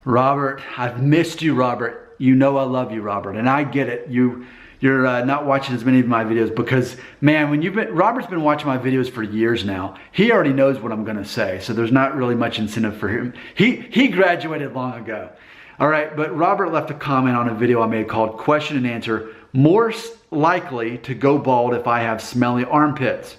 Robert, I've missed you, Robert. You know I love you, Robert, and I get it. You're not watching as many of my videos because, man, Robert's been watching my videos for years now. He already knows what I'm gonna say, so there's not really much incentive for him. He graduated long ago. All right, but Robert left a comment on a video I made called Question and Answer, more likely to go bald if I have smelly armpits.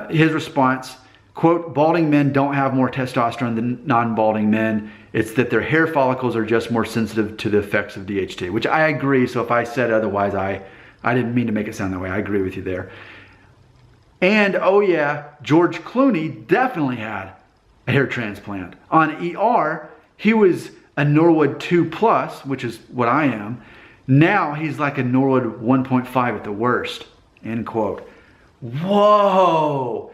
His response, quote, balding men don't have more testosterone than non-balding men. It's that their hair follicles are just more sensitive to the effects of DHT, which I agree. So if I said otherwise, I didn't mean to make it sound that way. I agree with you there. And oh yeah, George Clooney definitely had a hair transplant. On ER, he was a Norwood 2+, which is what I am. Now he's like a Norwood 1.5 at the worst, end quote. Whoa.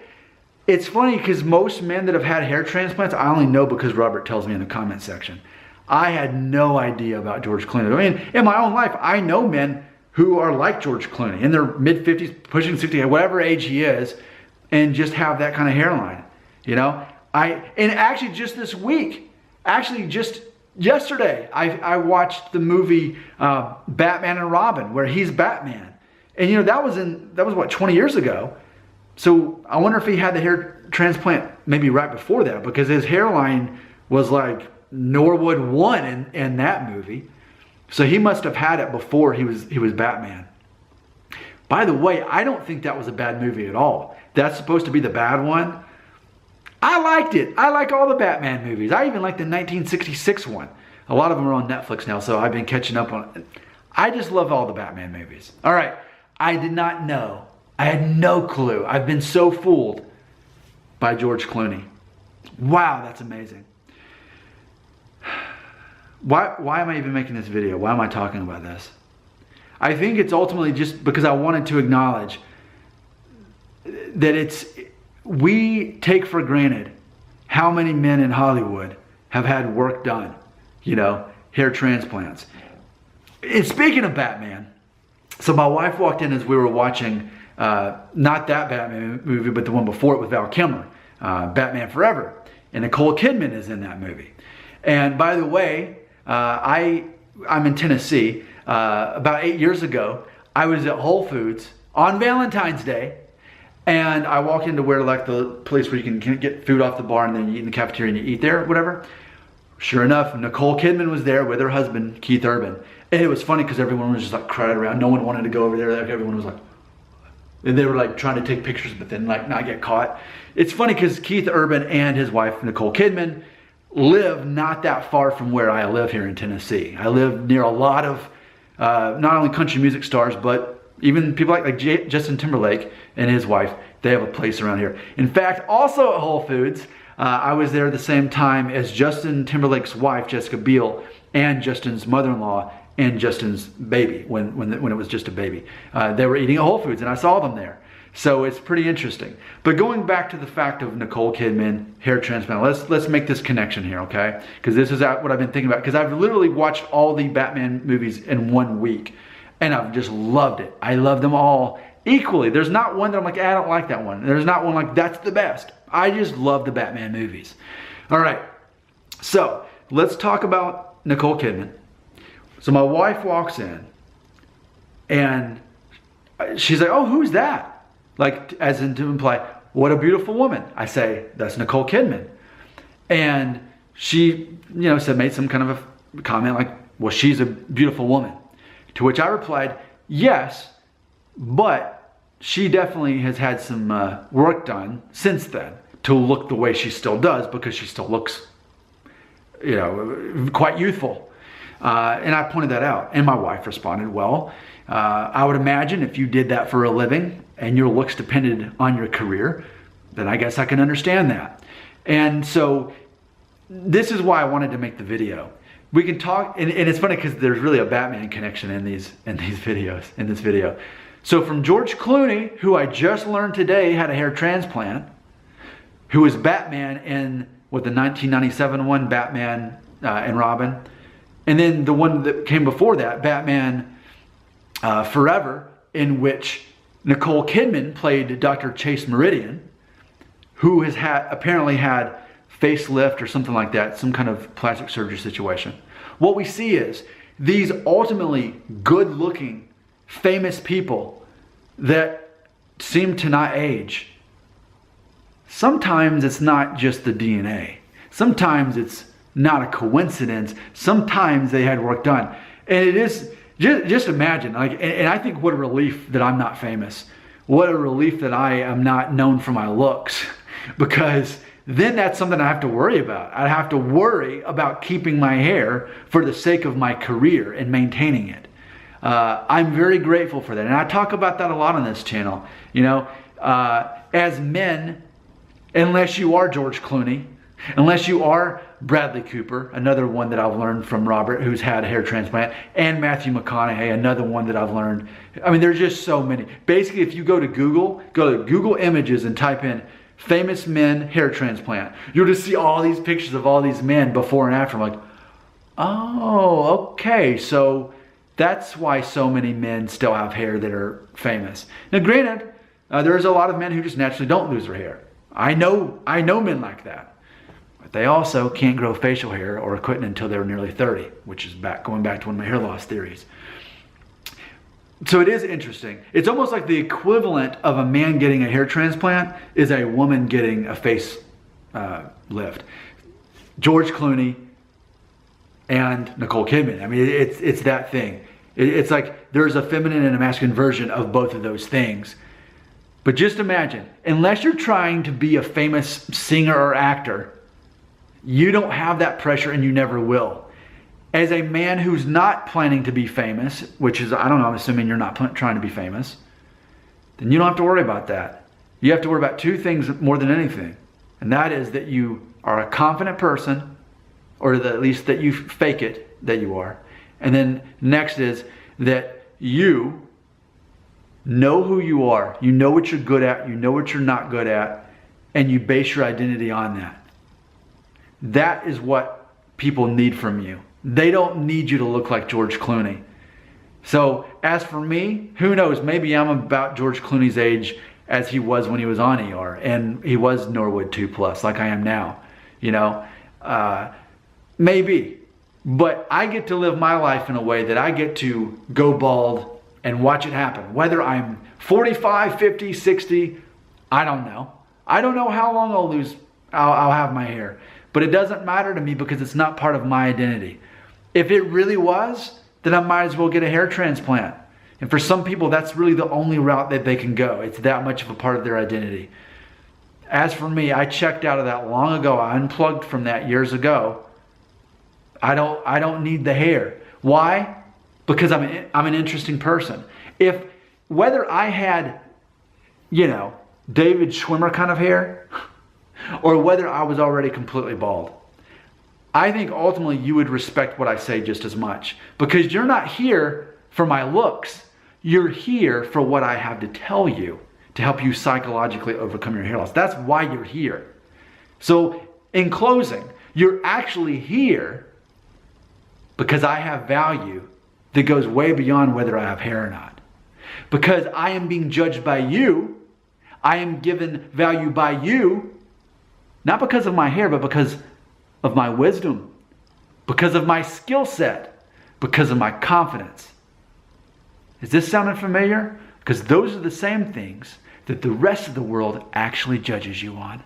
It's funny because most men that have had hair transplants, I only know because Robert tells me in the comment section. I had no idea about George Clooney. I mean, in my own life, I know men who are like George Clooney in their mid-50s, pushing 60, whatever age he is, and just have that kind of hairline, you know? And actually just this week, actually just yesterday, I watched the movie Batman and Robin, where he's Batman. And you know, that was what, 20 years ago? So I wonder if he had the hair transplant maybe right before that, because his hairline was like Norwood 1 in that movie. So he must have had it before he was Batman. By the way, I don't think that was a bad movie at all. That's supposed to be the bad one. I liked it. I like all the Batman movies. I even like the 1966 one. A lot of them are on Netflix now, so I've been catching up on it. I just love all the Batman movies. All right, I did not know. I had no clue. I've been so fooled by George Clooney. Wow, that's amazing. Why am I even making this video? Why am I talking about this? I think it's ultimately just because I wanted to acknowledge that we take for granted how many men in Hollywood have had work done, you know, hair transplants. And speaking of Batman, so my wife walked in as we were watching not that Batman movie, but the one before it with Val Kilmer, Batman Forever. And Nicole Kidman is in that movie. And by the way, I'm in Tennessee. About 8 years ago, I was at Whole Foods on Valentine's Day, and I walked into where, like, the place where you can get food off the bar and then you eat in the cafeteria and you eat there, whatever. Sure enough, Nicole Kidman was there with her husband, Keith Urban. And it was funny because everyone was just like crowded around. No one wanted to go over there. Like, everyone was like, and they were like trying to take pictures, but then like not get caught. It's funny because Keith Urban and his wife, Nicole Kidman, live not that far from where I live here in Tennessee. I live near a lot of not only country music stars, but even people like Justin Timberlake and his wife. They have a place around here. In fact, also at Whole Foods, I was there at the same time as Justin Timberlake's wife, Jessica Biel, and Justin's mother-in-law and Justin's baby when it was just a baby. They were eating at Whole Foods and I saw them there. So it's pretty interesting. But going back to the fact of Nicole Kidman, hair transplant, let's make this connection here, okay? Because this is what I've been thinking about. Because I've literally watched all the Batman movies in 1 week. And I've just loved it. I love them all equally. There's not one that I'm like, I don't like that one. There's not one like, that's the best. I just love the Batman movies. All right. So let's talk about Nicole Kidman. So my wife walks in and she's like, oh, who's that? Like, as in to imply, what a beautiful woman. I say, that's Nicole Kidman. And she, made some kind of a comment like, well, she's a beautiful woman. To which I replied, yes, but she definitely has had some work done since then to look the way she still does, because she still looks, quite youthful. And I pointed that out. And my wife responded, well, I would imagine if you did that for a living and your looks depended on your career, then I guess I can understand that. And so this is why I wanted to make the video. We can talk, and it's funny because there's really a Batman connection in this video. So from George Clooney, who I just learned today had a hair transplant, who was Batman in the 1997 one, Batman and Robin, and then the one that came before that, Batman Forever, in which Nicole Kidman played Dr. Chase Meridian, who has apparently had facelift or something like that, some kind of plastic surgery situation. What we see is these ultimately good-looking, famous people that seem to not age. Sometimes it's not just the DNA. Sometimes it's not a coincidence. Sometimes they had work done. And it is, just imagine, like, and I think what a relief that I'm not famous. What a relief that I am not known for my looks, because then that's something I have to worry about. I have to worry about keeping my hair for the sake of my career and maintaining it. I'm very grateful for that. And I talk about that a lot on this channel. You know, as men, unless you are George Clooney, unless you are Bradley Cooper, another one that I've learned from Robert, who's had a hair transplant, and Matthew McConaughey, another one that I've learned. I mean, there's just so many. Basically, if you go to Google Images and type in famous men hair transplant, you'll just see all these pictures of all these men before and after. I'm like, oh, okay, so that's why so many men still have hair that are famous. Now, granted, there's a lot of men who just naturally don't lose their hair. I know men like that. But they also can't grow facial hair, or couldn't until they were nearly 30, which is going back to one of my hair loss theories. So it is interesting. It's almost like the equivalent of a man getting a hair transplant is a woman getting a face lift. George Clooney and Nicole Kidman. I mean, it's that thing. It's like there's a feminine and a masculine version of both of those things. But just imagine, unless you're trying to be a famous singer or actor, you don't have that pressure, and you never will. As a man who's not planning to be famous, which is, I don't know, I'm assuming you're not trying to be famous, then you don't have to worry about that. You have to worry about two things more than anything. And that is that you are a confident person, or at least that you fake it that you are. And then next is that you know who you are. You know what you're good at. You know what you're not good at. And you base your identity on that. That is what people need from you. They don't need you to look like George Clooney. So as for me, who knows? Maybe I'm about George Clooney's age as he was when he was on ER, and he was Norwood 2+, like I am now. You know, maybe. But I get to live my life in a way that I get to go bald and watch it happen. Whether I'm 45, 50, 60, I don't know. I don't know how long I'll have my hair. But it doesn't matter to me because it's not part of my identity. If it really was, then I might as well get a hair transplant. And for some people, that's really the only route that they can go. It's that much of a part of their identity. As for me, I checked out of that long ago. I unplugged from that years ago. I don't need the hair. Why? Because I'm an interesting person. Whether I had, you know, David Schwimmer kind of hair, or whether I was already completely bald, I think ultimately you would respect what I say just as much, because you're not here for my looks. You're here for what I have to tell you to help you psychologically overcome your hair loss. That's why you're here. So in closing, you're actually here because I have value that goes way beyond whether I have hair or not. Because I am being judged by you, I am given value by you, not because of my hair, but because of my wisdom, because of my skill set, because of my confidence. Is this sounding familiar? Because those are the same things that the rest of the world actually judges you on.